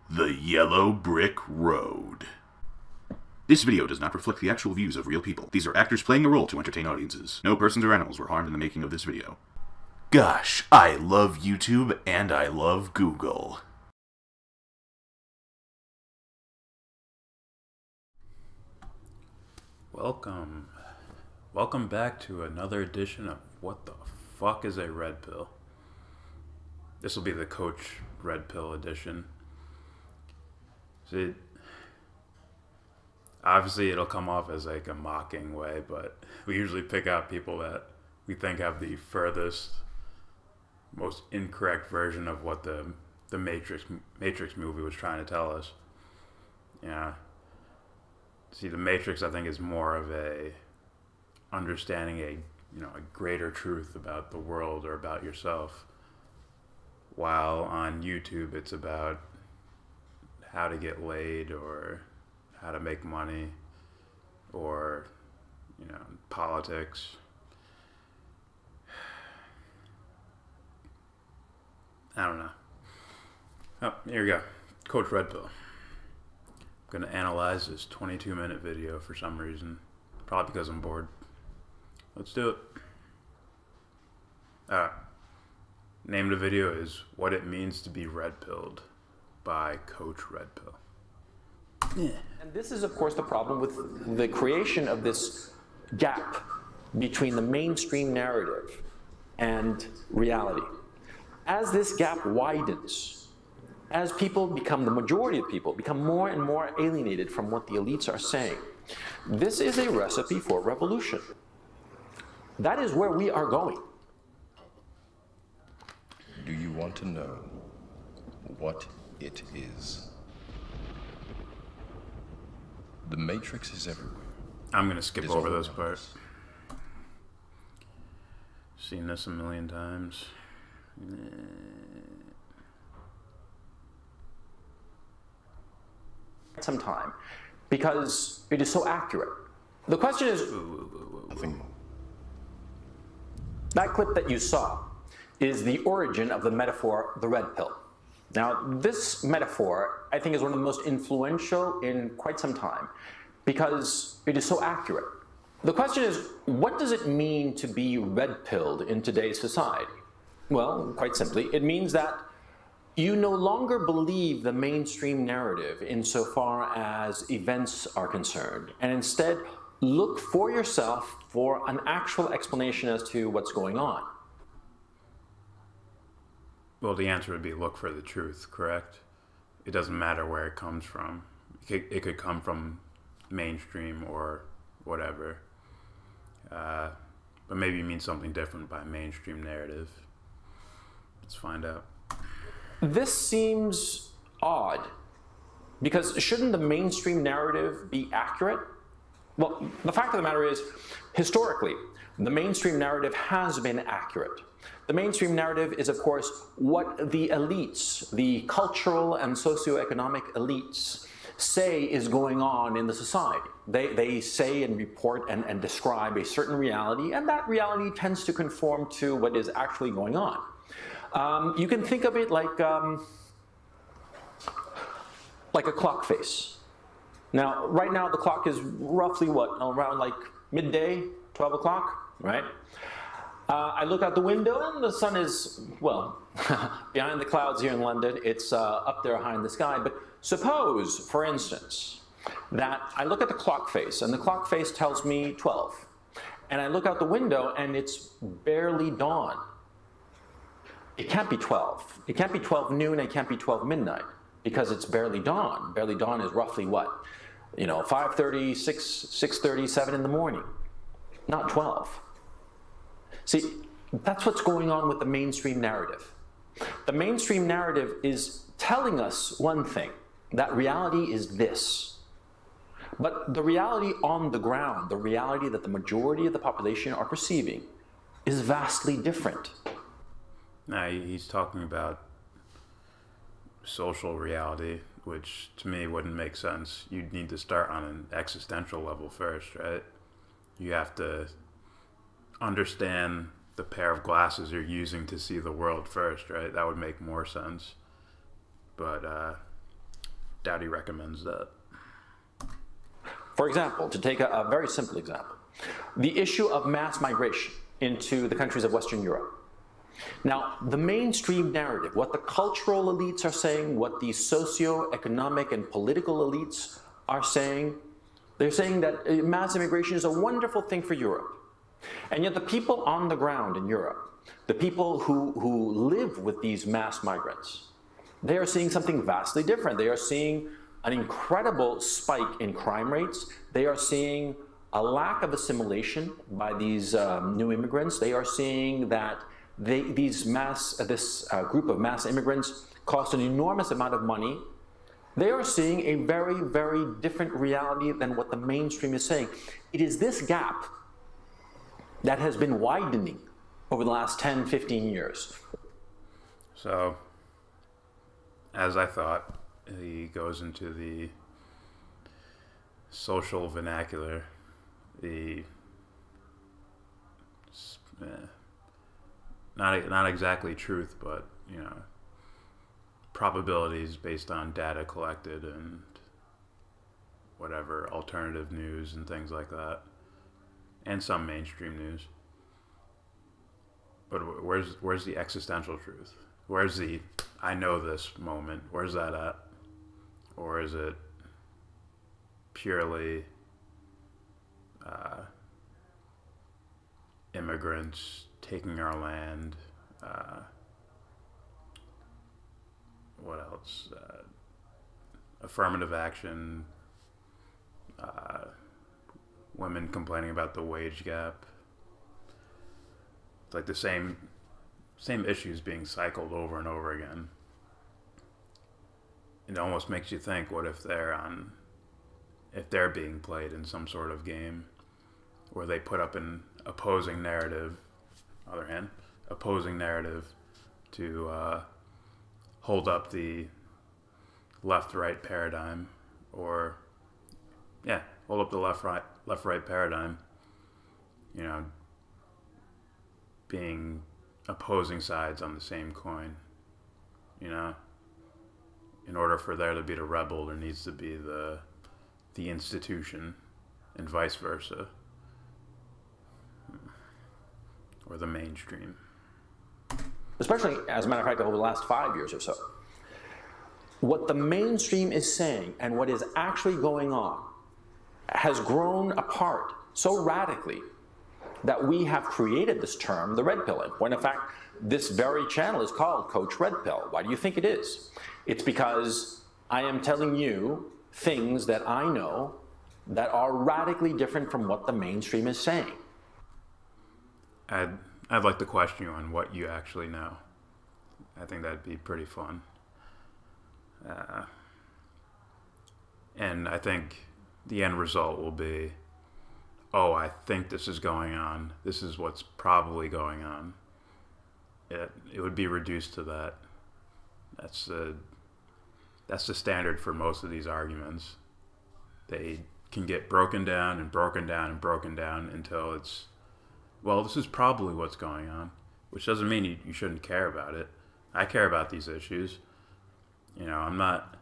The Yellow Brick Road. This video does not reflect the actual views of real people. These are actors playing a role to entertain audiences. No persons or animals were harmed in the making of this video. Gosh, I love YouTube and I love Google. Welcome back to another edition of What the Fuck is a Red Pill? This will be the Coach Red Pill edition. See, obviously it'll come off as like a mocking way, but we usually pick out people that we think have the furthest, most incorrect version of what the Matrix movie was trying to tell us. Yeah. See, the Matrix, I think, is more of a understanding a greater truth about the world or about yourself, while on YouTube it's about how to get laid or how to make money or politics. I don't know. Oh, here we go. Coach Red Pill. I'm going to analyze this 22-minute video for some reason. Probably because I'm bored. Let's do it. Name of the video is What It Means to Be Red Pilled by Coach Red Pill. And this is, of course, the problem with the creation of this gap between the mainstream narrative and reality. As this gap widens, as people become, the majority of people become more and more alienated from what the elites are saying, this is a recipe for revolution. That is where we are going. Do you want to know what it is? The Matrix is everywhere. I'm going to skip over this part. Seen this a million times. Some time, because it is so accurate. The question is, Nothing more. that clip that you saw is the origin of the metaphor, the red pill. Now, this metaphor, I think, is one of the most influential in quite some time, because it is so accurate. The question is, what does it mean to be red-pilled in today's society? Well, quite simply, it means that you no longer believe the mainstream narrative insofar as events are concerned, and instead look for yourself for an actual explanation as to what's going on. Well, the answer would be look for the truth, correct? It doesn't matter where it comes from. It could come from mainstream or whatever. But maybe you mean something different by mainstream narrative. Let's find out. This seems odd, because shouldn't the mainstream narrative be accurate? Well, the fact of the matter is, historically, the mainstream narrative has been accurate. The mainstream narrative is, of course, what the elites, the cultural and socioeconomic elites, say is going on in the society. They say and report and describe a certain reality, and that reality tends to conform to what is actually going on. You can think of it like a clock face. Now, right now, the clock is roughly what? Around like midday, 12 o'clock, right? I look out the window and the sun is, well, behind the clouds here in London. It's up there high in the sky. But suppose, for instance, that I look at the clock face and the clock face tells me 12. And I look out the window and it's barely dawn. It can't be 12. It can't be 12 noon, it can't be 12 midnight, because it's barely dawn. Barely dawn is roughly what? 5:30, 6:30, 7 in the morning, not 12. See, that's what's going on with the mainstream narrative. The mainstream narrative is telling us one thing, that reality is this. But the reality on the ground, the reality that the majority of the population are perceiving, is vastly different. Now, he's talking about social reality, which to me wouldn't make sense. You'd need to start on an existential level first, right? You have to understand the pair of glasses you're using to see the world first, right? That would make more sense. But doubt he recommends that. For example, to take a very simple example, the issue of mass migration into the countries of Western Europe. Now, the mainstream narrative, what the cultural elites are saying, what the socio-economic and political elites are saying, they're saying that mass immigration is a wonderful thing for Europe. And yet the people on the ground in Europe, the people who live with these mass migrants, they are seeing something vastly different. They are seeing an incredible spike in crime rates. They are seeing a lack of assimilation by these new immigrants. They are seeing that this group of mass immigrants cost an enormous amount of money. They are seeing a very, very different reality than what the mainstream is saying. It is this gap that has been widening over the last 10, 15 years. So, as I thought, he goes into the social vernacular, the not exactly truth, but probabilities based on data collected and whatever alternative news and things like that, and some mainstream news. But where's the existential truth? Where's the I know this moment? Where's that at? Or is it purely immigrants taking our land? What else? Affirmative action. Women complaining about the wage gap. It's like the same issues being cycled over and over again. It almost makes you think, what if they're being played in some sort of game where they put up an opposing narrative, to hold up the left-right paradigm, or hold up the left-right paradigm, being opposing sides on the same coin, In order for there to be the rebel, there needs to be the institution, and vice versa, or the mainstream. Especially, as a matter of fact, over the last 5 years or so. What the mainstream is saying and what is actually going on has grown apart so radically that we have created this term, the red pill, when in fact this very channel is called Coach Red Pill. Why do you think it is? It's because I am telling you things that I know that are radically different from what the mainstream is saying. I'd like to question you on what you actually know. I think that'd be pretty fun. And I think the end result will be, oh, I think this is going on. This is what's probably going on. It would be reduced to that. That's the standard for most of these arguments. They can get broken down and broken down and broken down until it's, well, this is probably what's going on, which doesn't mean you shouldn't care about it. I care about these issues. I'm not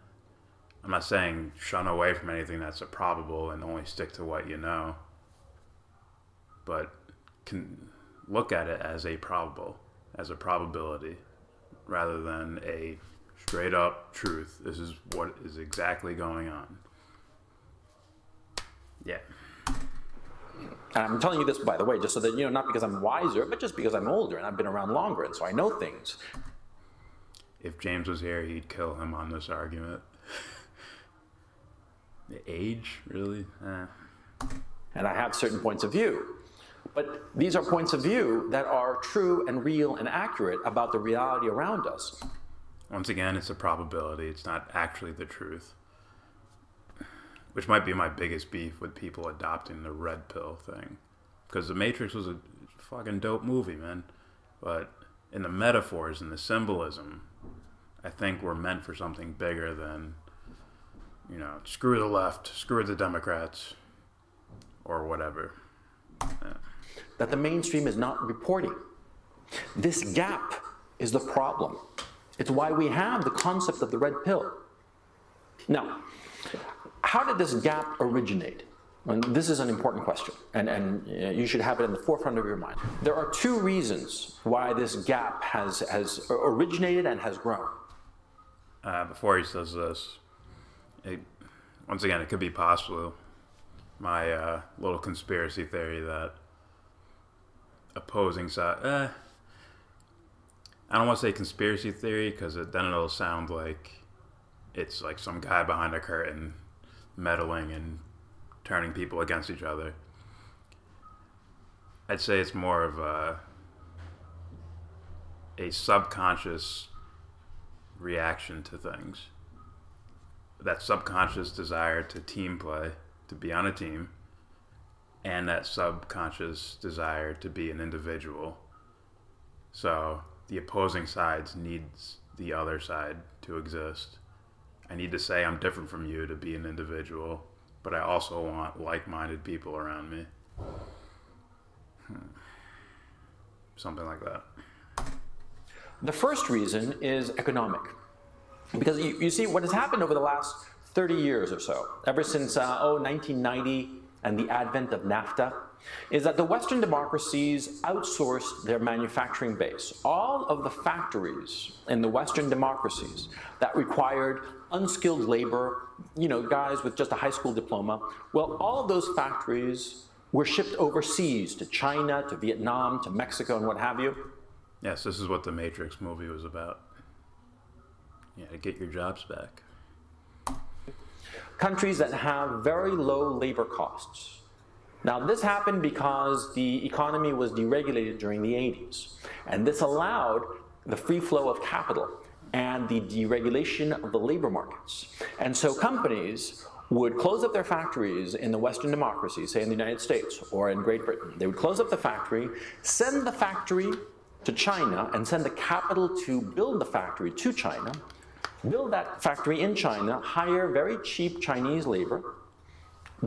saying shun away from anything that's a probable and only stick to what you know, but can look at it as a probable, as a probability, rather than a straight up truth. This is what is exactly going on. Yeah. And I'm telling you this, by the way, just so that, not because I'm wiser, but just because I'm older and I've been around longer, and so I know things. If James was here, he'd kill him on this argument. The age, really? And I have certain points of view. But these are points of view that are true and real and accurate about the reality around us. Once again, it's a probability. It's not actually the truth. Which might be my biggest beef with people adopting the red pill thing. Because The Matrix was a fucking dope movie, man. But in the metaphors and the symbolism, I think we're meant for something bigger than, screw the left, screw the Democrats, or whatever. That the mainstream is not reporting. This gap is the problem. It's why we have the concept of the red pill. Now, how did this gap originate? And this is an important question, and you should have it in the forefront of your mind. There are two reasons why this gap has originated and has grown. Before he says this, once again, it could be possible, my little conspiracy theory that opposing side, I don't want to say conspiracy theory because then it'll sound like it's like some guy behind a curtain meddling and turning people against each other. I'd say it's more of a subconscious reaction to things. That subconscious desire to team play, to be on a team, and that subconscious desire to be an individual. So the opposing sides needs the other side to exist. I need to say I'm different from you to be an individual, but I also want like-minded people around me. Something like that. The first reason is economic. Because you see, what has happened over the last 30 years or so, ever since 1990 and the advent of NAFTA, is that the Western democracies outsourced their manufacturing base. All of the factories in the Western democracies that required unskilled labor, guys with just a high school diploma, well, all of those factories were shipped overseas to China, to Vietnam, to Mexico, and what have you. Yes, this is what the Matrix movie was about. Yeah, to get your jobs back. Countries that have very low labor costs. Now, this happened because the economy was deregulated during the 80s, and this allowed the free flow of capital and the deregulation of the labor markets. And so companies would close up their factories in the Western democracies, say in the United States or in Great Britain. They would close up the factory, send the factory to China, and send the capital to build the factory to China, build that factory in China, hire very cheap Chinese labor,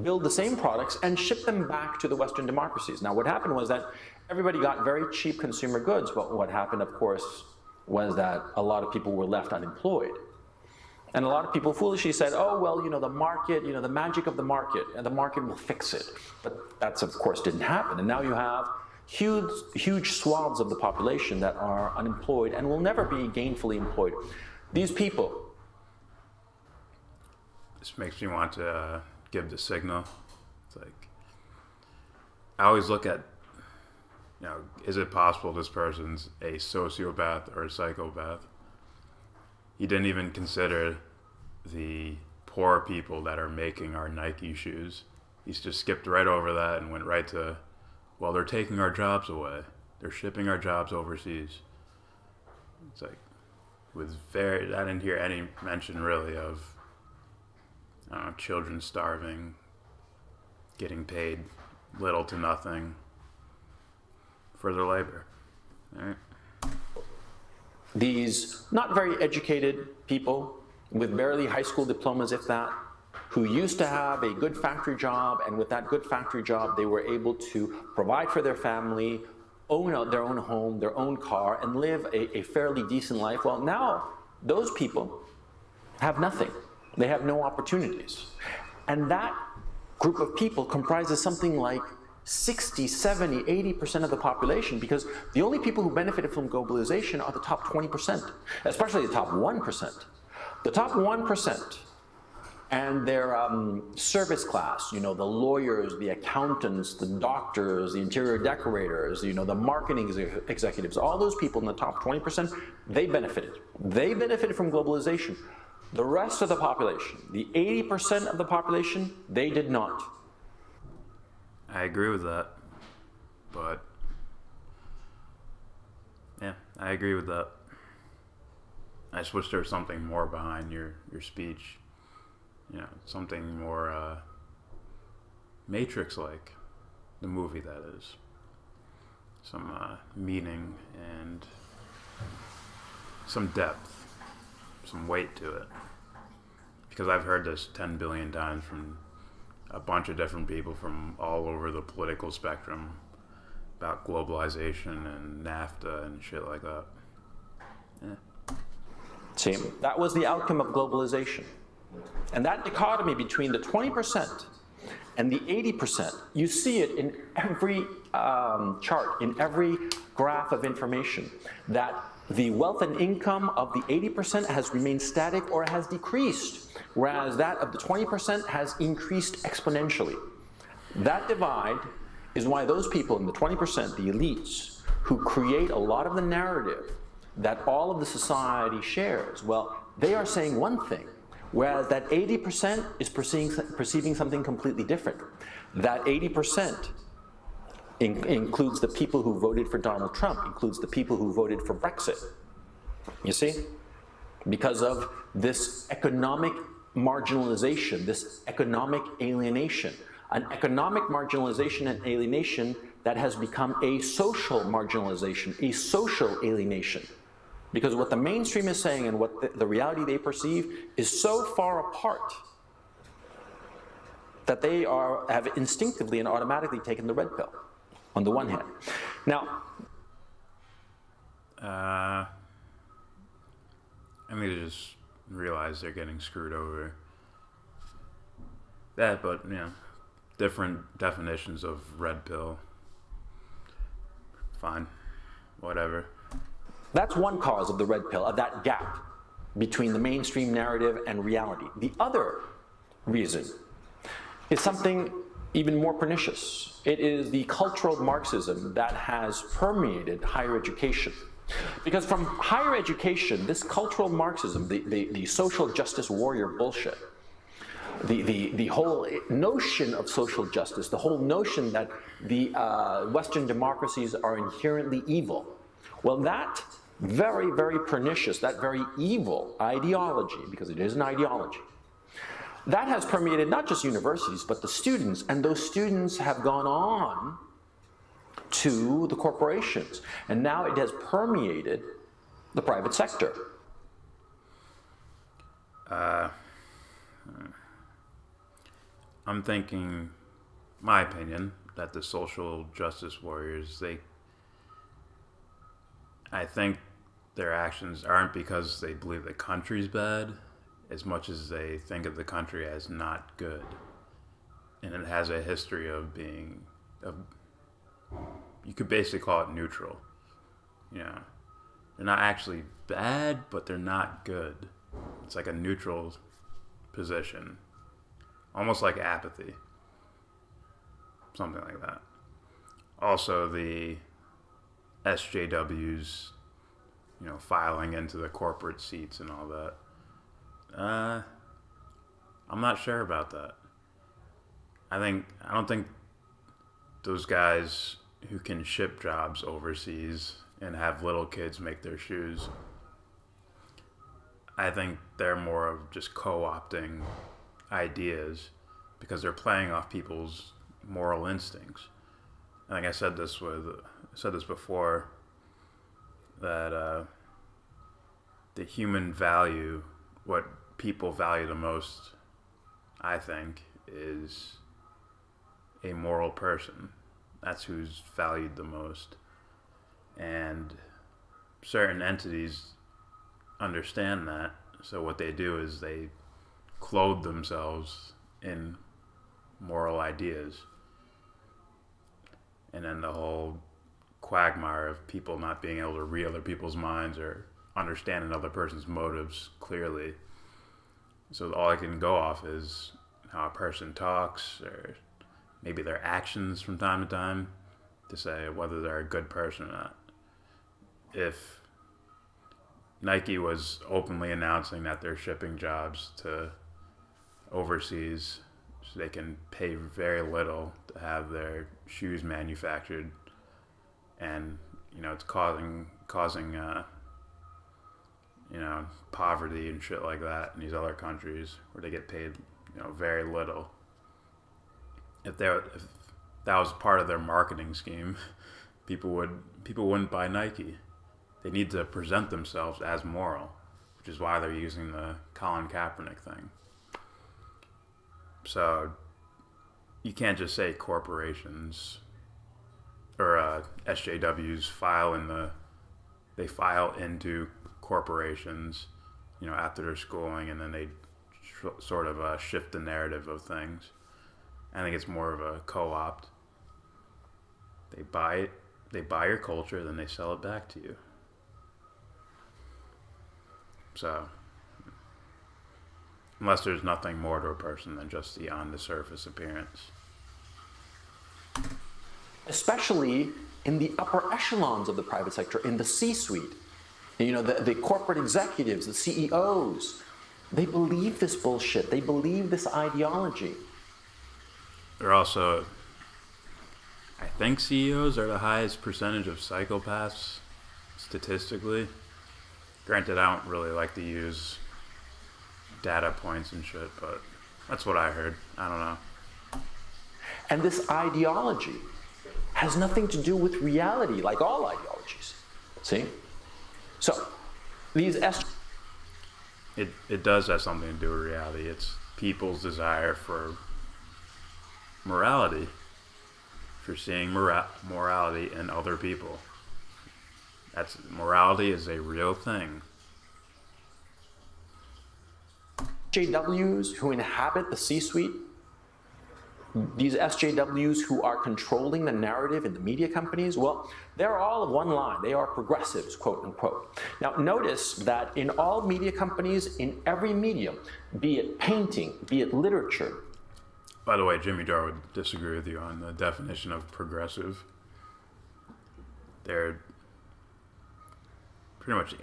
build the same products, and ship them back to the Western democracies. Now, what happened was that everybody got very cheap consumer goods, but what happened, of course, was that a lot of people were left unemployed. And a lot of people foolishly said, oh, well, the market, the magic of the market, and the market will fix it. But that's, of course, didn't happen. And now you have huge swaths of the population that are unemployed and will never be gainfully employed. These people. This makes me want to give the signal. It's like, I always look at, is it possible this person's a sociopath or a psychopath? He didn't even consider the poor people that are making our Nike shoes. He's just skipped right over that and went right to, well, they're taking our jobs away. They're shipping our jobs overseas. It's like, I didn't hear any mention really of, children starving, getting paid little to nothing for their labor. All right. These not very educated people with barely high school diplomas, if that, who used to have a good factory job, and with that good factory job, they were able to provide for their family, own their own home, their own car, and live a fairly decent life. Well, now those people have nothing. They have no opportunities. And that group of people comprises something like 60, 70, 80% of the population, because the only people who benefited from globalization are the top 20%, especially the top 1%. The top 1% and their service class, the lawyers, the accountants, the doctors, the interior decorators, the marketing executives, all those people in the top 20%, they benefited. They benefited from globalization. The rest of the population, the 80% of the population, they did not. I agree with that, but yeah, I agree with that. I just wish there was something more behind your speech, something more Matrix-like, the movie that is. Some meaning and some depth, some weight to it. Because I've heard this 10 billion times from a bunch of different people from all over the political spectrum about globalization and NAFTA and shit like that. Yeah. See, that was the outcome of globalization. And that dichotomy between the 20% and the 80%, you see it in every chart, in every graph of information, that the wealth and income of the 80% has remained static or has decreased, whereas that of the 20% has increased exponentially. That divide is why those people in the 20%, the elites, who create a lot of the narrative that all of the society shares, well, they are saying one thing, whereas that 80% is perceiving something completely different. That 80% includes the people who voted for Donald Trump, includes the people who voted for Brexit. You see? Because of this economic marginalization, this economic alienation. An economic marginalization and alienation that has become a social marginalization, a social alienation. Because what the mainstream is saying and what the reality they perceive is so far apart that they have instinctively and automatically taken the red pill, on the one hand. Now, I think they just realize they're getting screwed over. That, but, you know, different definitions of red pill. Fine. Whatever. that's one cause of the red pill, of that gap between the mainstream narrative and reality. The other reason is something even more pernicious. It is the cultural Marxism that has permeated higher education. Because from higher education, this cultural Marxism, the social justice warrior bullshit, the whole notion of social justice, the whole notion that the Western democracies are inherently evil, well, that very, very pernicious, that very evil ideology, because it is an ideology, that has permeated not just universities, but the students, and those students have gone on to the corporations, and now it has permeated the private sector. I'm thinking, my opinion, that the social justice warriors, I think their actions aren't because they believe the country's bad, as much as they think of the country as not good. And it has a history of being, you could basically call it neutral. You know, they're not actually bad, but they're not good. It's like a neutral position. Almost like apathy. Something like that. Also, the SJWs, you know, filing into the corporate seats and all that. I'm not sure about that. I don't think those guys who can ship jobs overseas and have little kids make their shoes, I think they're more of just co-opting ideas because they're playing off people's moral instincts. I think I said this before, that the human value, what people value the most, I think, is a moral person. That's who's valued the most. And certain entities understand that, so what they do is they clothe themselves in moral ideas. And then the whole quagmire of people not being able to read other people's minds or understand another person's motives clearly. So all I can go off is how a person talks, or maybe their actions from time to time, to say whether they're a good person or not. If Nike was openly announcing that they're shipping jobs to overseas so they can pay very little to have their shoes manufactured, and you know it's causing you know, poverty and shit like that in these other countries where they get paid, you know, very little. If that was part of their marketing scheme, people wouldn't buy Nike. They need to present themselves as moral, which is why they're using the Colin Kaepernick thing. So you can't just say corporations or SJWs file into corporations, you know, after their schooling, and then they sort of shift the narrative of things. I think it's more of a co-opt. They buy your culture, then they sell it back to you. So, unless there's nothing more to a person than just the on-the-surface appearance. Especially in the upper echelons of the private sector, in the C-suite. You know, the corporate executives, the CEOs, they believe this bullshit. They believe this ideology. They're also, I think CEOs are the highest percentage of psychopaths statistically. Granted, I don't really like to use data points and shit, but that's what I heard. I don't know. And this ideology has nothing to do with reality, like all ideologies. See? So, these It does have something to do with reality. It's people's desire for morality, for seeing morality in other people. Morality is a real thing. SJWs who inhabit the C-suite, these SJWs who are controlling the narrative in the media companies, well, they're all of one line. They are progressives, quote unquote. Now, notice that in all media companies, in every medium, be it painting, be it literature. By the way, Jimmy Dore would disagree with you on the definition of progressive. They're pretty much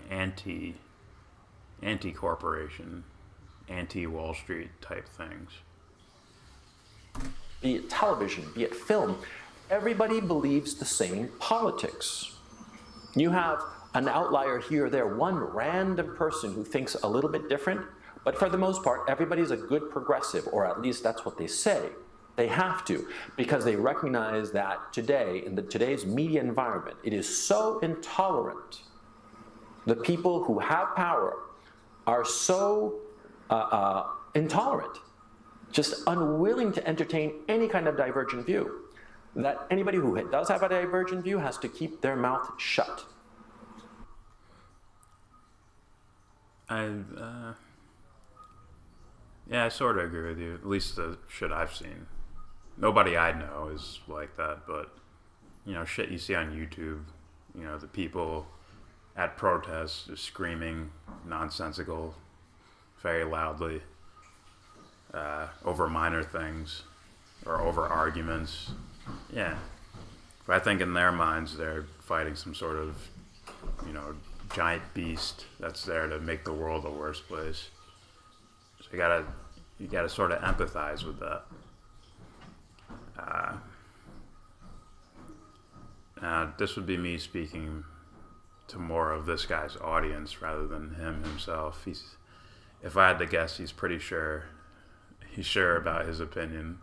anti-corporation, anti-Wall Street type things. Be it television, be it film, everybody believes the same politics. You have an outlier here or there, one random person who thinks a little bit different, but for the most part, everybody's a good progressive, or at least that's what they say. They have to, because they recognize that today, in today's media environment, it is so intolerant. The people who have power are so intolerant, just unwilling to entertain any kind of divergent view, that anybody who does have a divergent view has to keep their mouth shut. Yeah, I sort of agree with you, at least the shit I've seen. Nobody I know is like that, but, you know, shit you see on YouTube, you know, the people at protests just screaming nonsensical very loudly over minor things or over arguments. Yeah. But I think in their minds they're fighting some sort of, you know, giant beast that's there to make the world a worse place. So you gotta sort of empathize with that. This would be me speaking to more of this guy's audience rather than him himself. If I had to guess, he's sure about his opinion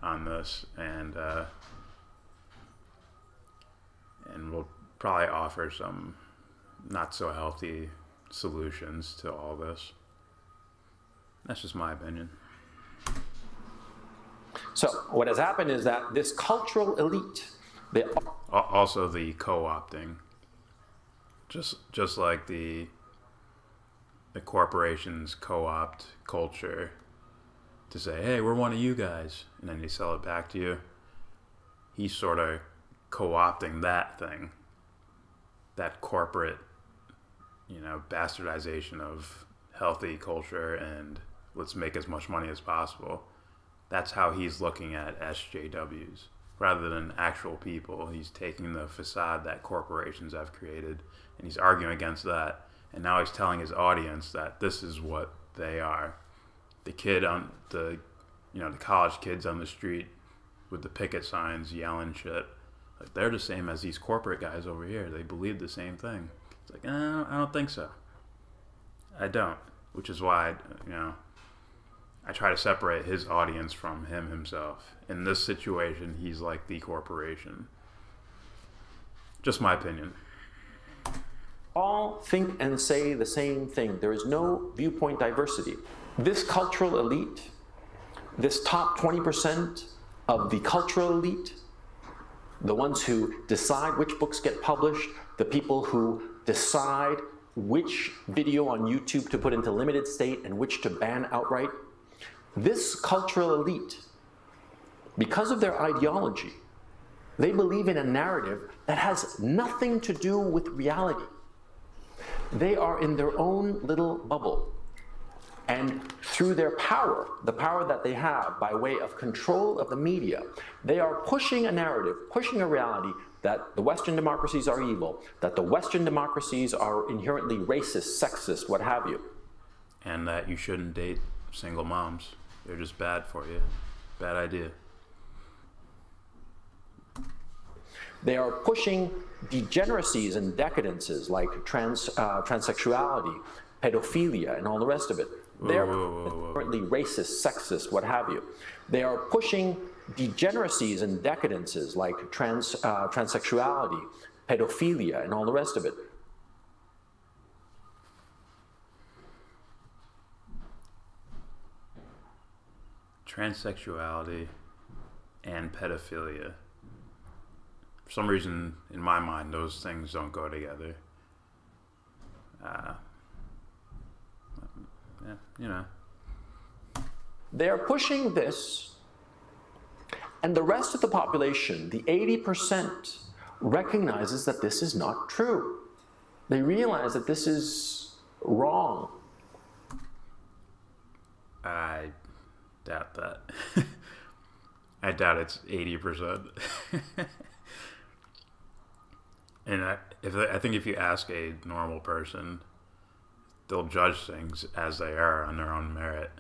on this, and we'll probably offer some not so healthy solutions to all this. That's just my opinion. So what has happened is that this cultural elite, also the co-opting, just like the corporations co-opt culture to say, hey, we're one of you guys, and then they sell it back to you. He's sort of co-opting that thing, that corporate, you know, bastardization of healthy culture and let's make as much money as possible. That's how he's looking at SJWs. Rather than actual people, he's taking the facade that corporations have created and he's arguing against that. And now he's telling his audience that this is what they are. The kid on the college kids on the street with the picket signs yelling shit, like they're the same as these corporate guys over here. They believe the same thing. It's like, I don't think so. I don't. Which is why, I try to separate his audience from him himself. In this situation, he's like the corporation. Just my opinion. All think and say the same thing. There is no viewpoint diversity. This cultural elite, this top 20% of the cultural elite, the ones who decide which books get published, the people who decide which video on YouTube to put into limited state and which to ban outright, This cultural elite, because of their ideology, they believe in a narrative that has nothing to do with reality. They are in their own little bubble. And through their power, the power that they have by way of control of the media, they are pushing a narrative, pushing a reality that the Western democracies are evil, that the Western democracies are inherently racist, sexist, what have you. And that you shouldn't date single moms. They're just bad for you. Bad idea. They are pushing degeneracies and decadences like transsexuality, pedophilia, and all the rest of it. They are inherently racist, sexist, what have you. They are pushing degeneracies and decadences like transsexuality, pedophilia, and all the rest of it. Transsexuality and pedophilia. For some reason, in my mind, those things don't go together. Yeah, you know. They are pushing this, and the rest of the population, the 80%, recognizes that this is not true. They realize that this is wrong. I doubt that. I doubt it's 80%. And I think if you ask a normal person, they'll judge things as they are on their own merit.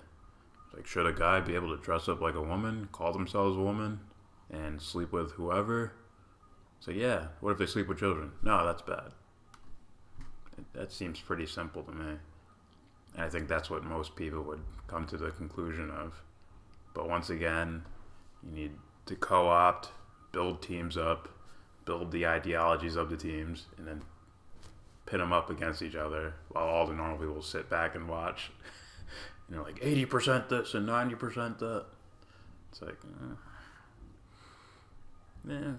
Like, should a guy be able to dress up like a woman, call themselves a woman, and sleep with whoever? So yeah, what if they sleep with children? No, that's bad. That seems pretty simple to me. And I think that's what most people would come to the conclusion of. But once again, you need to co-opt, build teams up, build the ideologies of the teams, and then pit them up against each other while all the normal people sit back and watch. You know, like 80% this and 90% that. It's like, yeah.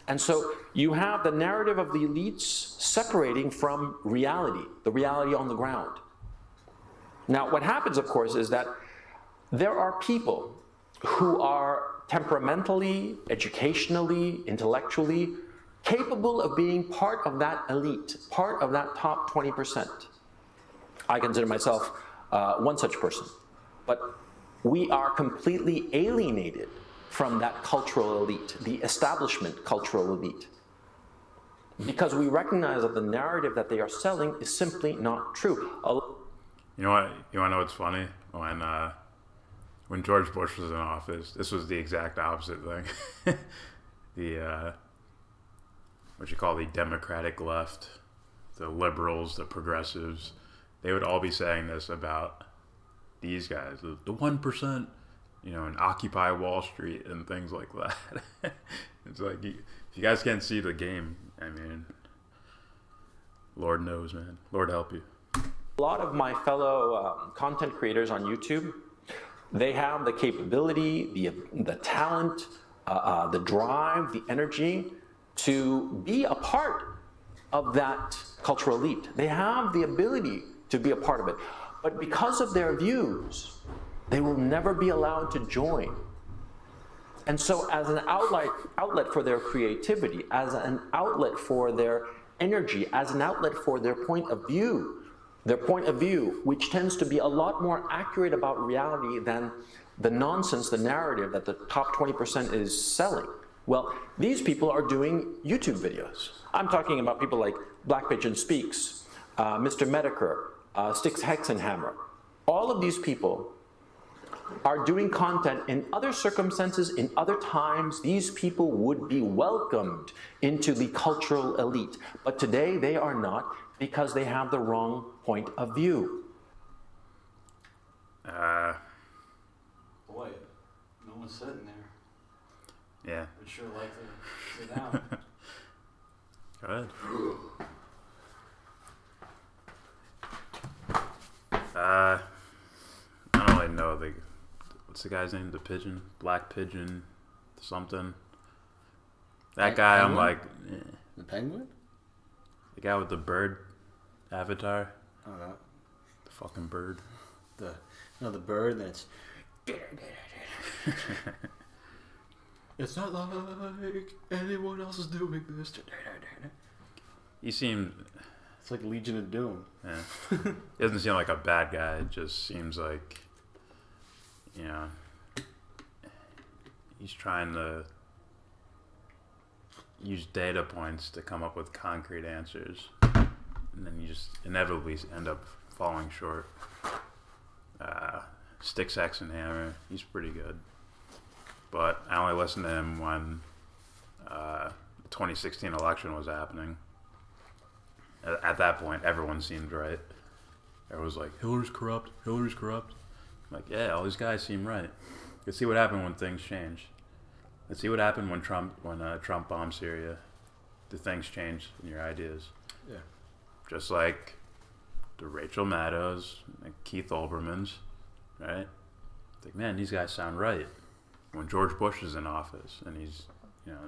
And so you have the narrative of the elites separating from reality, the reality on the ground. Now, what happens, of course, is that there are people who are temperamentally, educationally, intellectually capable of being part of that elite, part of that top 20%. I consider myself one such person. But we are completely alienated from that cultural elite, the establishment cultural elite, because we recognize that the narrative that they are selling is simply not true. You know what? You want to know what's funny? When George Bush was in office, this was the exact opposite thing. The what you call the Democratic left, the liberals, the progressives, they would all be saying this about these guys, the 1%, you know, and Occupy Wall Street and things like that. It's like, if you guys can't see the game, I mean, Lord knows, man. Lord help you. A lot of my fellow content creators on YouTube, they have the capability, the talent, the drive, the energy to be a part of that cultural elite. They have the ability to be a part of it. But because of their views, they will never be allowed to join. And so as an outlet for their creativity, as an outlet for their energy, as an outlet for their point of view, which tends to be a lot more accurate about reality than the nonsense, the narrative that the top 20% is selling. Well, these people are doing YouTube videos. I'm talking about people like Black Pigeon Speaks, Mr. Medicare, Styx Hexenhammer. All of these people are doing content in other circumstances, in other times. These people would be welcomed into the cultural elite. But today they are not, because they have the wrong point of view. Boy, no one's sitting there. Yeah. I'd sure like to sit down. Go ahead. I don't really know what's the guy's name? The pigeon? Black Pigeon something. That guy, Penguin? I'm like, The penguin? the guy with the bird avatar. I don't know. The fucking bird. the bird that's. It's not like anyone else is doing this. He seemed. It's like Legion of Doom. Yeah. He doesn't seem like a bad guy. It just seems like, he's trying to use data points to come up with concrete answers, and then you just inevitably end up falling short. Stick, Sex, and Hammer, he's pretty good. But I only listened to him when the 2016 election was happening. At that point, everyone seemed right. Everyone was like, Hillary's corrupt, Hillary's corrupt. I'm like, yeah, all these guys seem right. Let's see what happened when things change. Let's see what happened when Trump bombed Syria. Do things change in your ideas? Yeah. Just like the Rachel Maddows, like Keith Olbermann's, right? It's like, man, these guys sound right. When George Bush is in office and he's,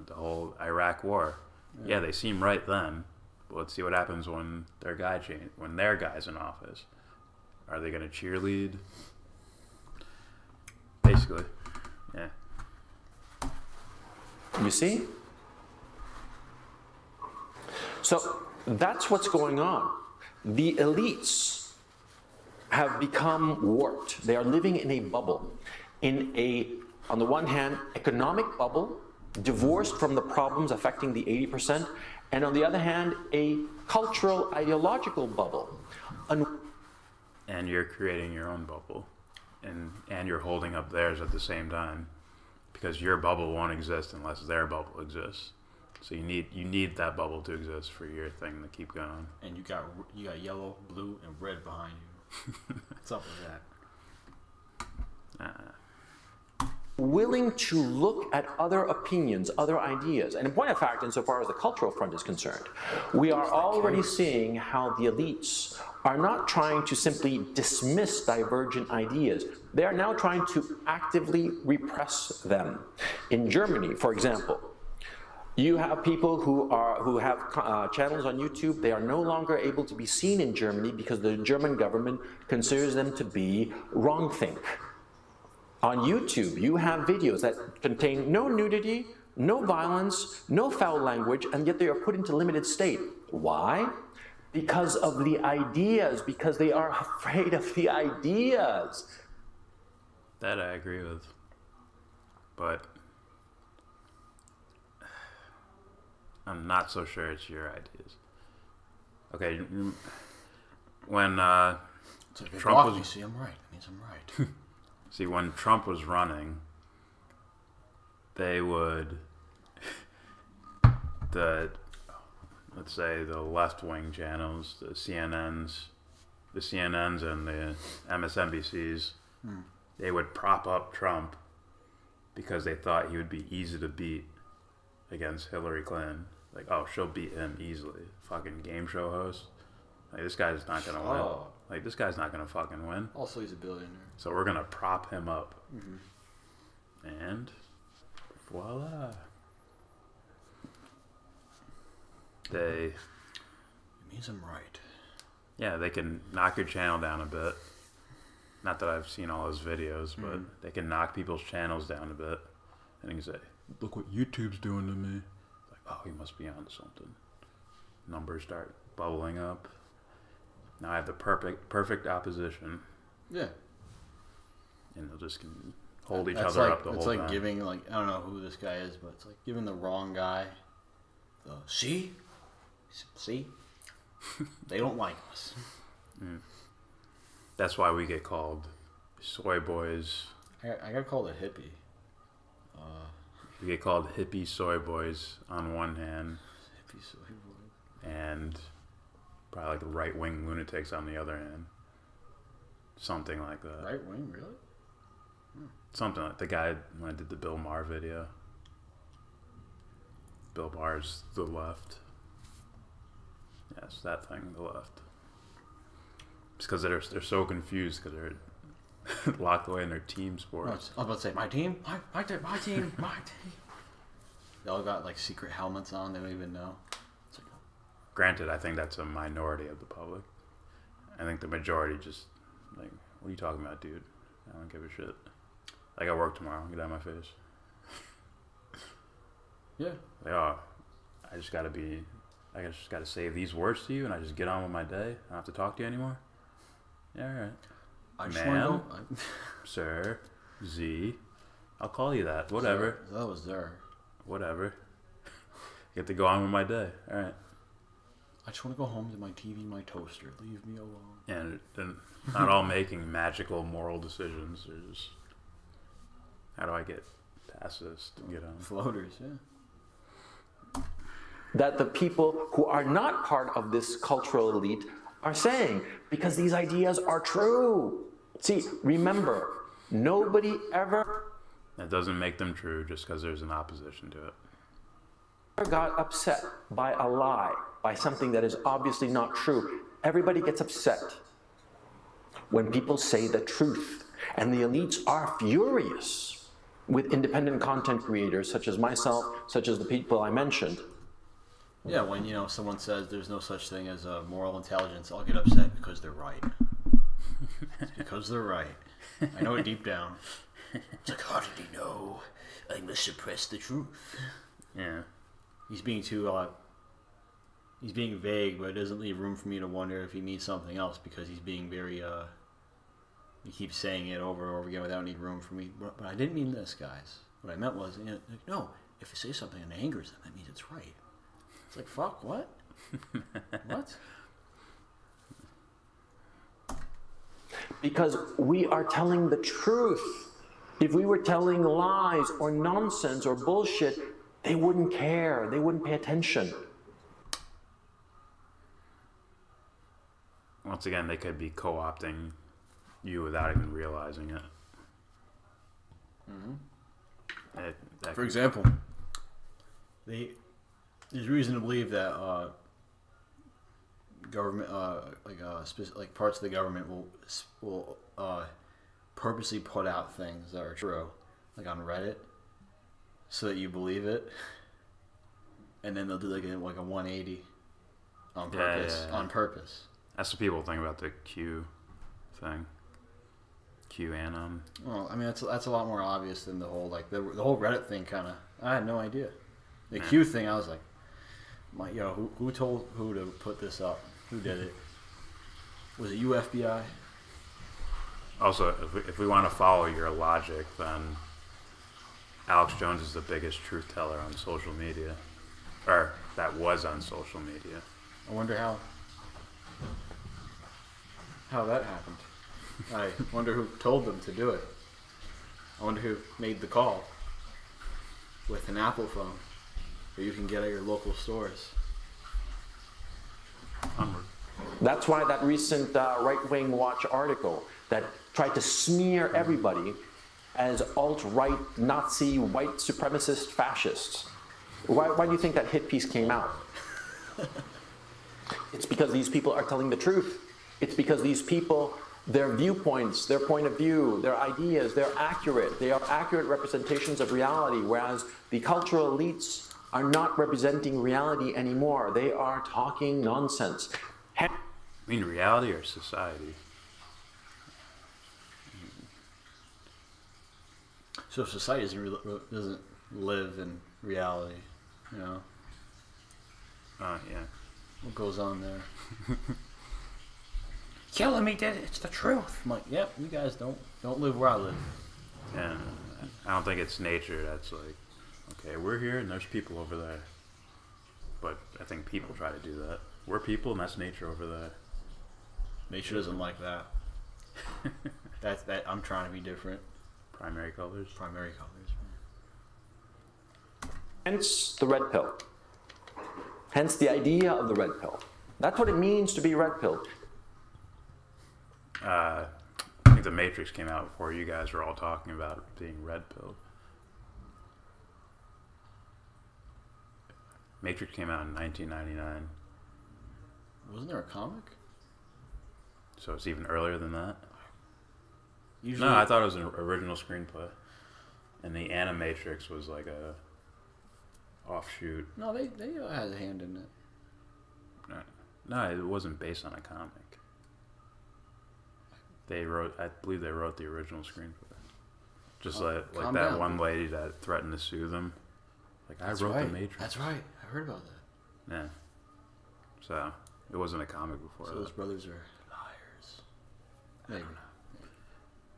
the whole Iraq war, yeah, they seem right then. But let's see what happens when their guy's in office. Are they going to cheerlead? Basically, yeah. You see? So that's what's going on. The elites have become warped. They are living in a bubble. On the one hand, economic bubble, divorced from the problems affecting the 80%, and on the other hand, a cultural, ideological bubble. And you're creating your own bubble, and you're holding up theirs at the same time, because your bubble won't exist unless their bubble exists. So you need that bubble to exist for your thing to keep going. And you got yellow, blue, and red behind you. What's up with that? Willing to look at other opinions, other ideas. And in point of fact, insofar as the cultural front is concerned, we are already seeing how the elites are not trying to simply dismiss divergent ideas. They are now trying to actively repress them. In Germany, for example, you have people who have channels on YouTube. They are no longer able to be seen in Germany because the German government considers them to be wrongthink. On YouTube, you have videos that contain no nudity, no violence, no foul language, and yet they are put into limited state. Why? Because of the ideas, because they are afraid of the ideas. That I agree with. But I'm not so sure it's your ideas. Okay, when Trump was... You see, I'm right. It means I'm right. See, when Trump was running, they would, let's say the left-wing channels, the CNNs and the MSNBCs, they would prop up Trump because they thought he would be easy to beat against Hillary Clinton. Like, oh, she'll beat him easily. Fucking game show host. Like, this guy's not going to win. Like, this guy's not going to fucking win. Also, he's a billionaire. So we're going to prop him up. And voila. It means I'm right. Yeah, they can knock your channel down a bit. Not that I've seen all those videos, but they can knock people's channels down a bit. And you can say, look what YouTube's doing to me. Like, oh, he must be on something. Numbers start bubbling up. Now I have the perfect opposition. Yeah. And they'll just hold each other up the whole time. It's like giving, I don't know who this guy is, but it's like giving the wrong guy the, see? They don't like us. That's why we get called soy boys. I got called a hippie. We get called hippie soy boys on one hand. Hippie soy boys. And probably like right-wing lunatics on the other hand. Something like that. Right wing, really? Something like the guy when I did the Bill Maher video. Bill Maher's the left. Yes, that thing, the left. It's because they're so confused because they're locked away in their team sports. I was about to say, my team? My team, my team. They all got like secret helmets on, they don't even know. It's like, Granted, I think that's a minority of the public. I think the majority just like what are you talking about, dude? I don't give a shit. I got work tomorrow. Get out of my face. Yeah. Like, oh, I just gotta say these words to you, and I just get on with my day. I don't have to talk to you anymore. Yeah, all right. I just Ma'am, want to go. sir, Z, I'll call you that. Whatever. That was there. Whatever. Get to go on with my day. All right. I just want to go home to my TV and my toaster. Leave me alone. And they're not all making magical moral decisions. They're just, how do I get past this to get on? Floaters, yeah. That the people who are not part of this cultural elite are saying, because these ideas are true. See, remember, nobody ever That doesn't make them true just because there's an opposition to it. got upset by a lie, by something that is obviously not true. Everybody gets upset when people say the truth. And the elites are furious with independent content creators such as myself, such as the people I mentioned. Yeah, when, you know, someone says there's no such thing as a moral intelligence, I'll get upset because they're right. It's because they're right. I know it deep down. It's like, how did he know? I must suppress the truth. Yeah. He's being he's being vague, but it doesn't leave room for me to wonder if he means something else because he's being very, he keeps saying it over and over again without any room for me. But I didn't mean this, guys. What I meant was, you know, like, no, if you say something and angers them, that means it's right. It's like, fuck, what? What? Because we are telling the truth. If we were telling lies or nonsense or bullshit, they wouldn't care. They wouldn't pay attention. Once again, they could be co-opting you without even realizing it. Mm-hmm. That For example, there's reason to believe that government, like parts of the government will purposely put out things that are true, like on Reddit, so that you believe it, and then they'll do like a 180 on purpose. Yeah. On purpose. That's what people think about the Q thing. QAnon. Well, I mean that's a lot more obvious than the whole the whole Reddit thing. Kind of, I had no idea. The Q thing, I was like, who told who to put this up? Who did it? Was it you, FBI? Also, if we want to follow your logic, then Alex Jones is the biggest truth teller on social media. Or, that was on social media. I wonder how that happened. I wonder who told them to do it. I wonder who made the call with an Apple phone that you can get at your local stores. Onward. That's why that recent right-wing watch article that tried to smear everybody as alt-right, Nazi, white supremacist fascists. Why do you think that hit piece came out? It's because these people are telling the truth. It's because these people, their viewpoints, their point of view, their ideas, they're accurate. They are accurate representations of reality, whereas the cultural elites are not representing reality anymore. They are talking nonsense. I mean reality or society? So society doesn't live in reality, you know? Yeah. What goes on there? Killing me did it. It's the truth. I'm like, yep, you guys don't live where I live. Yeah. I don't think it's nature that's like, okay, we're here and there's people over there. But I think people try to do that. We're people and that's nature over there. Nature doesn't like that. That's I'm trying to be different. Primary colors. Primary colors. Hence the red pill. Hence the idea of the red pill. That's what it means to be red pilled. I think The Matrix came out before you guys were all talking about it being red pilled. Matrix came out in 1999. Wasn't there a comic? So it's even earlier than that? Usually, No, I thought it was an original screenplay. And the Animatrix was like a offshoot. No, they had a hand in it. No, it wasn't based on a comic. I believe they wrote the original screenplay. Just like calm that down. one lady that threatened to sue them. Like, I wrote right. The Matrix. That's right. I heard about that. Yeah. So, it wasn't a comic before So that. those brothers are liars. Maybe.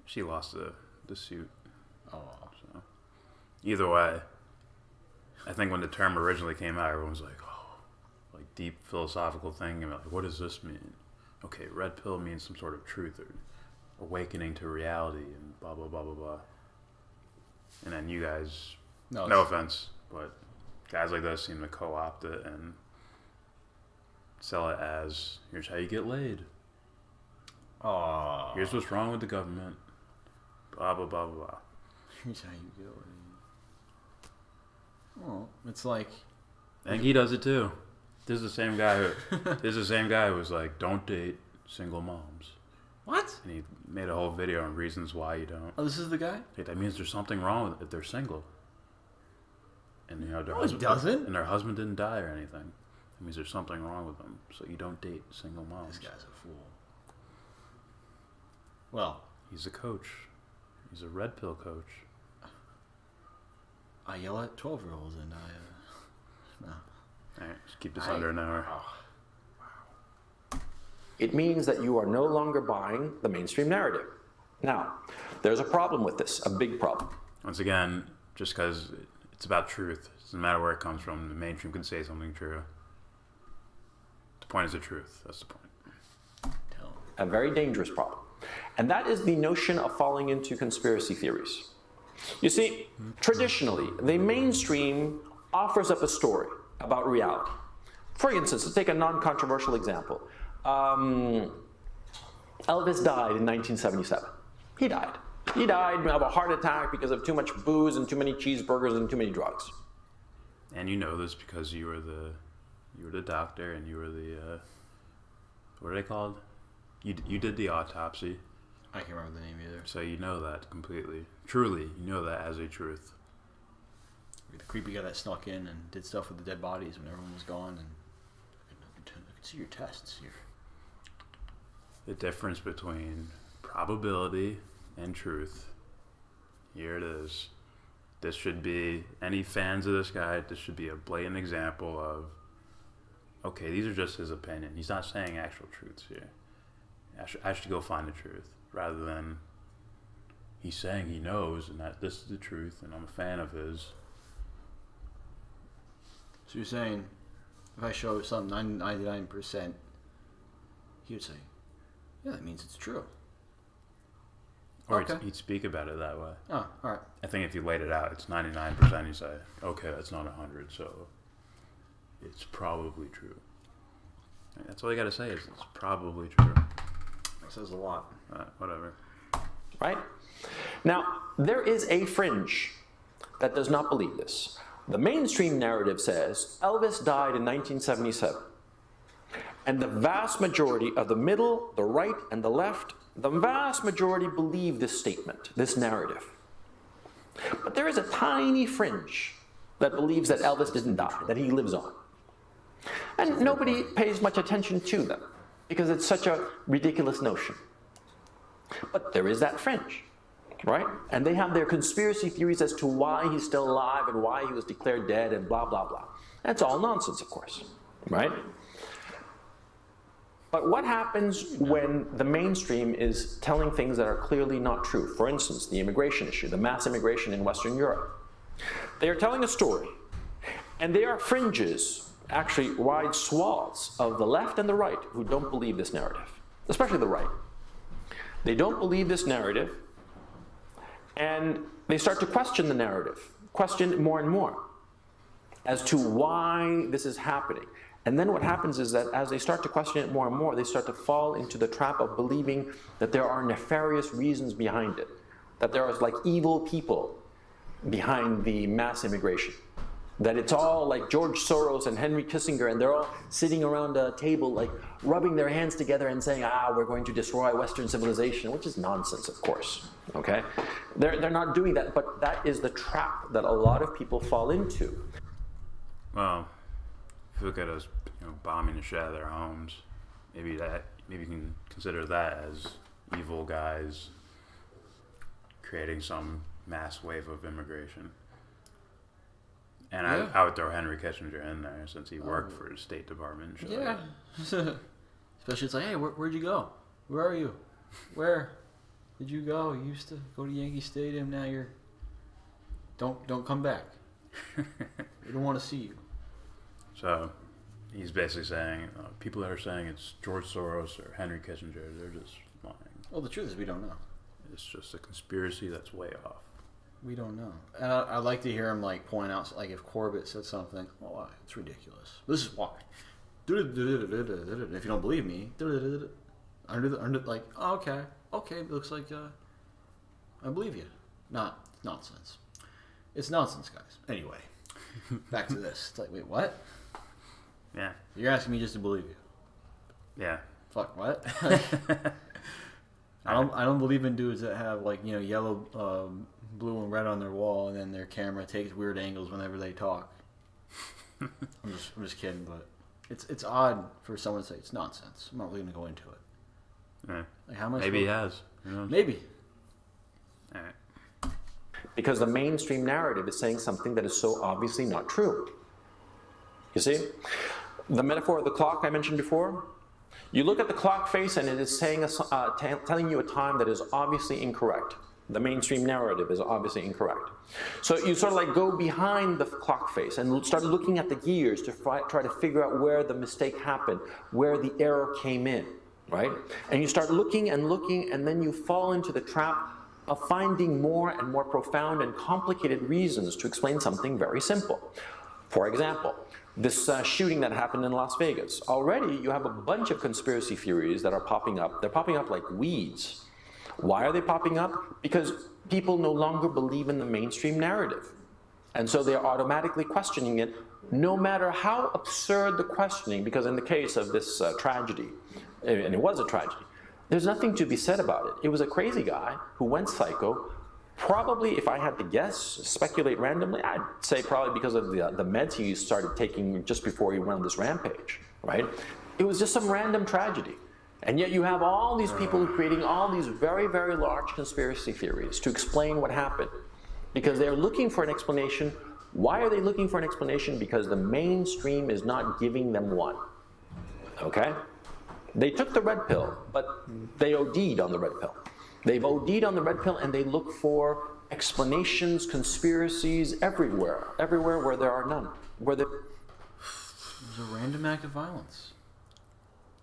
She lost the suit. Oh. So, either way, I think when the term originally came out, everyone was like, oh, like deep philosophical thing. And like, what does this mean? Okay, red pill means some sort of truth or awakening to reality and blah, blah, blah, blah, blah. And then you guys, no offense, but guys like this seem to co-opt it and sell it as, here's how you get laid. Oh. Here's what's wrong with the government. Blah, blah, blah, blah, blah. Here's how you go. Oh, it's like. I think he does it too. This is the same guy who was like, don't date single moms. What? And he made a whole video on reasons why you don't. Oh, this is the guy? Hey, that means there's something wrong with it if they're single. And their No, it doesn't. And their husband didn't die or anything. That means there's something wrong with them. So you don't date single moms. This guy's a fool. Well, He's a coach. He's a red pill coach. I yell at 12-year-olds and I. No. Alright, just keep this under an hour. It means that you are no longer buying the mainstream narrative. Now, there's a problem with this, a big problem. Once again, just because it's about truth, it doesn't matter where it comes from, the mainstream can say something true. The point is the truth. That's the point. A very dangerous problem. And that is the notion of falling into conspiracy theories. You see, traditionally, the mainstream offers up a story about reality. For instance, to take a non-controversial example, Elvis died in 1977. He died. He died of a heart attack because of too much booze and too many cheeseburgers and too many drugs. And you know this because you were the doctor and you were the what are they called? You did the autopsy. I can't remember the name either. So you know that completely. Truly, you know that as a truth. The creepy guy that snuck in and did stuff with the dead bodies when everyone was gone, and I can see your tests here. The difference between probability and truth. Here it is. This should be, any fans of this guy, this should be a blatant example of, okay, these are just his opinion. He's not saying actual truths here. I should go find the truth, rather than he's saying he knows and that this is the truth and I'm a fan of his. So you're saying, if I show some 99%, he would say, yeah, that means it's true. Or Okay. he'd speak about it that way. Oh, all right. I think if you laid it out, it's 99%, you say, okay, that's not 100, so it's probably true. And that's all you got to say is it's probably true. That says a lot. Whatever. Right? Now, there is a fringe that does not believe this. The mainstream narrative says Elvis died in 1977. And the vast majority of the middle, the right, and the left, the vast majority believe this statement, this narrative. But there is a tiny fringe that believes that Elvis didn't die, that he lives on. And nobody pays much attention to them because it's such a ridiculous notion. But there is that fringe, right? And they have their conspiracy theories as to why he's still alive and why he was declared dead and blah, blah, blah. That's all nonsense, of course, right? But what happens when the mainstream is telling things that are clearly not true? For instance, the immigration issue, the mass immigration in Western Europe. They are telling a story, and there are fringes, actually wide swaths of the left and the right who don't believe this narrative, especially the right. They don't believe this narrative, and they start to question the narrative, question it more and more as to why this is happening. And then what happens is that as they start to question it more and more, they start to fall into the trap of believing that there are nefarious reasons behind it, that there are like evil people behind the mass immigration, that it's all like George Soros and Henry Kissinger, and they're all sitting around a table like rubbing their hands together and saying, we're going to destroy Western civilization, which is nonsense, of course, okay? They're not doing that, but that is the trap that a lot of people fall into. Well, if you look at us, bombing the shit out of their homes, maybe you can consider that as evil guys creating some mass wave of immigration. And I would throw Henry Kissinger in there since he worked for the State Department. And shit Yeah. like Especially it's like, hey, where'd you go? Where are you? Where did you go? You used to go to Yankee Stadium. Now you're... Don't come back. We don't want to see you. So he's basically saying, people that are saying it's George Soros or Henry Kissinger, they're just lying. Well, the truth is we don't know. It's just a conspiracy that's way off. We don't know. I'd like to hear him like point out, like if Corbett said something, well, it's ridiculous. This is why. If you don't believe me, under like, oh, okay, it looks like I believe you. Not nonsense. It's nonsense, guys. Anyway, back to this. It's like, wait, what? Yeah. You're asking me just to believe you? Yeah. Fuck, what? I don't believe in dudes that have like, you know, yellow, blue, and red on their wall, and then their camera takes weird angles whenever they talk. I'm just kidding, but it's odd for someone to say it's nonsense. I'm not really gonna go into it. Yeah. Like, how am I Maybe he supposed- has. Who knows? Maybe. All right. Because the mainstream narrative is saying something that is so obviously not true. You see? The metaphor of the clock I mentioned before, you look at the clock face and it is saying telling you a time that is obviously incorrect. The mainstream narrative is obviously incorrect. So you sort of like go behind the clock face and start looking at the gears to try to figure out where the mistake happened, where the error came in, right? And you start looking, and then you fall into the trap of finding more and more profound and complicated reasons to explain something very simple. For example, this shooting that happened in Las Vegas. Already you have a bunch of conspiracy theories that are popping up. They're popping up like weeds. Why are they popping up? Because people no longer believe in the mainstream narrative. And so they're automatically questioning it, no matter how absurd the questioning, because in the case of this tragedy, and it was a tragedy, there's nothing to be said about it. It was a crazy guy who went psycho. Probably, if I had to guess, speculate randomly, I'd say probably because of the meds he started taking just before he went on this rampage, right? It was just some random tragedy. And yet you have all these people creating all these very, very large conspiracy theories to explain what happened. Because they're looking for an explanation. Why are they looking for an explanation? Because the mainstream is not giving them one. Okay? They took the red pill, but they OD'd on the red pill. They've OD'd on the red pill, and they look for explanations, conspiracies everywhere where there are none. It was a random act of violence.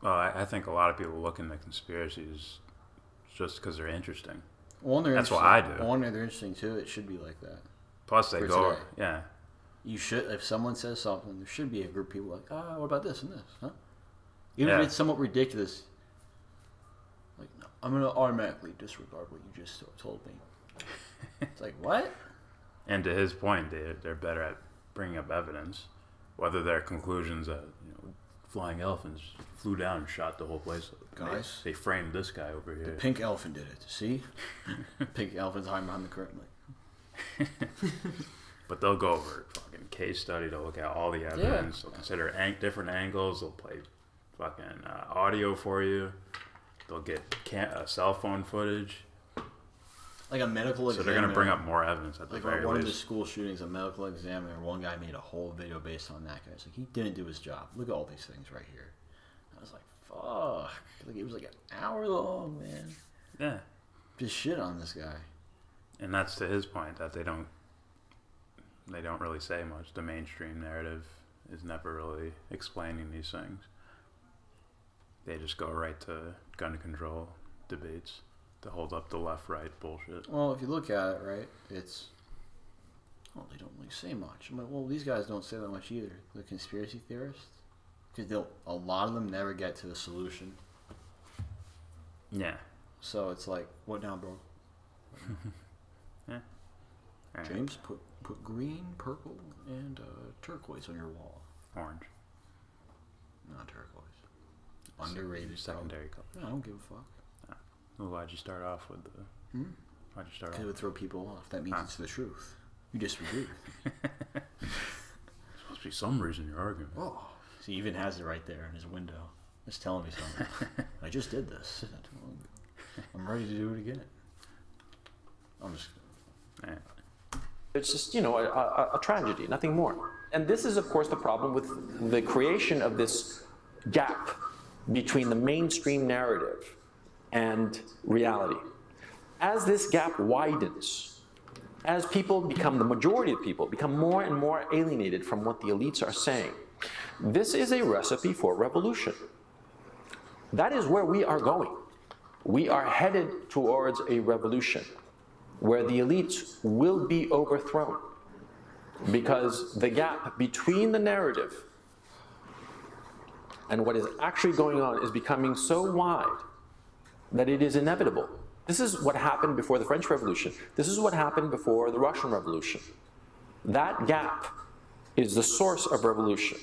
Well, I think a lot of people look into conspiracies just because they're interesting. Well, that's what I do. One, they're interesting too. It should be like that. Plus, they go, today. yeah. You should, if someone says something, there should be a group of people like, what about this and this, huh? Even if it's somewhat ridiculous, like, no, I'm going to automatically disregard what you just told me. It's like, what? And to his point, they're better at bringing up evidence, whether their conclusions that, you know, flying elephants flew down and shot the whole place up. Guys, they framed this guy over here. The pink elephant did it. See? Pink elephant's hiding behind the curtain. Like. But they'll go over fucking case study. They'll look at all the evidence. They'll consider different angles. They'll play fucking audio for you. They'll get cell phone footage. Like a medical examiner. So they're going to bring up more evidence at the very least. One of the school shootings, a medical examiner, one guy made a whole video based on that guy. It's like, he didn't do his job. Look at all these things right here. I was like, fuck. Like, it was like an hour long, man. Yeah. Just shit on this guy. And that's to his point, that they don't really say much. The mainstream narrative is never really explaining these things. They just go right to gun control debates to hold up the left-right bullshit. Well, if you look at it, right, it's... Well, they don't really say much. I'm like, well, these guys don't say that much either. The conspiracy theorists. Because a lot of them never get to the solution. Yeah. So it's like, what now, bro? Yeah. Right. James, put green, purple, and turquoise on your wall. Orange. Not turquoise. Underrated. Secondary color. I don't give a fuck. Well, why'd you start off with the... Why'd you start off? Because it would throw people off. That means it's the truth. You disagree with me. There's supposed to be some reason you're arguing. Oh. So he even has it right there in his window. It's telling me something. I just did this. I'm ready to do it again. I'm just. It's just, you know, a tragedy, nothing more. And this is, of course, the problem with the creation of this gap between the mainstream narrative and reality. As this gap widens, as people become, the majority of people become more and more alienated from what the elites are saying, this is a recipe for revolution. That is where we are going. We are headed towards a revolution where the elites will be overthrown because the gap between the narrative and what is actually going on is becoming so wide that it is inevitable. This is what happened before the French Revolution. This is what happened before the Russian Revolution. That gap is the source of revolution.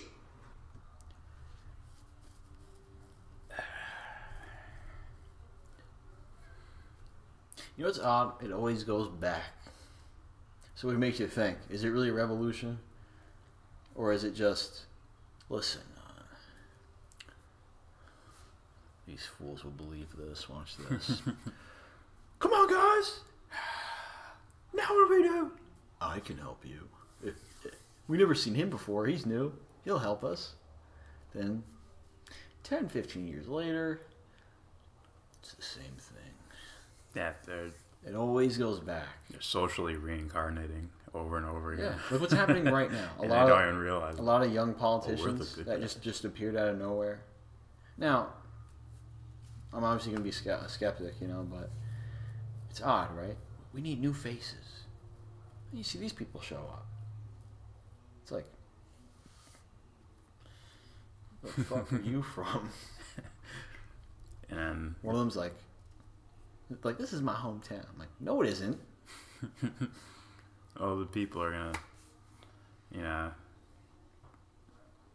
You know what's odd? It always goes back. So it makes you think, is it really a revolution? Or is it just, listen, these fools will believe this, watch this. Come on, guys! Now what do we do? I can help you. We never seen him before, he's new. He'll help us. Then, 10, 15 years later, it's the same thing. Yeah, it always goes back. They're socially reincarnating over and over again. Yeah, look what's happening right now. I don't even realize a lot of young politicians that just appeared out of nowhere. Now, I'm obviously going to be a skeptic, you know, but it's odd, right? We need new faces. You see these people show up. It's like, where the fuck are you from? And one of them's like, this is my hometown. I'm like, no, it isn't. Oh, the people are gonna, you know,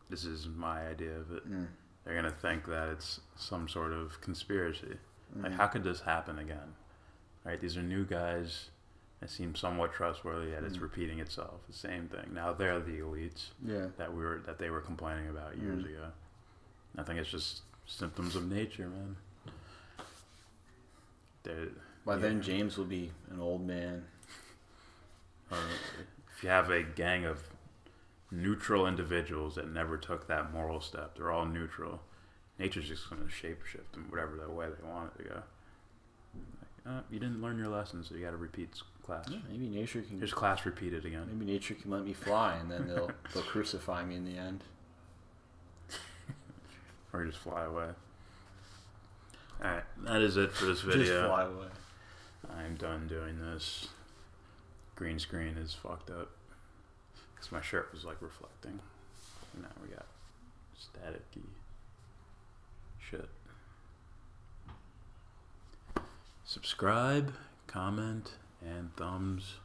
this is my idea of it. They're gonna think that it's some sort of conspiracy. Like, how could this happen again? Right? These are new guys that seem somewhat trustworthy, yet it's repeating itself. The same thing. Now they're the elites. Yeah. That they were complaining about years ago. I think it's just symptoms of nature, man. By then, James will be an old man. Or if you have a gang of neutral individuals that never took that moral step, they're all neutral. Nature's just going to shapeshift in whatever the way they want it to go. Like, you didn't learn your lesson, so you got to repeat class. Yeah, maybe nature can. Here's class repeated again. Maybe nature can let me fly, and then they'll crucify me in the end. Or you just fly away. Alright, that is it for this video. Just fly away. I'm done doing this. Green screen is fucked up. Because my shirt was like reflecting. And now we got static-y shit. Subscribe, comment, and thumbs.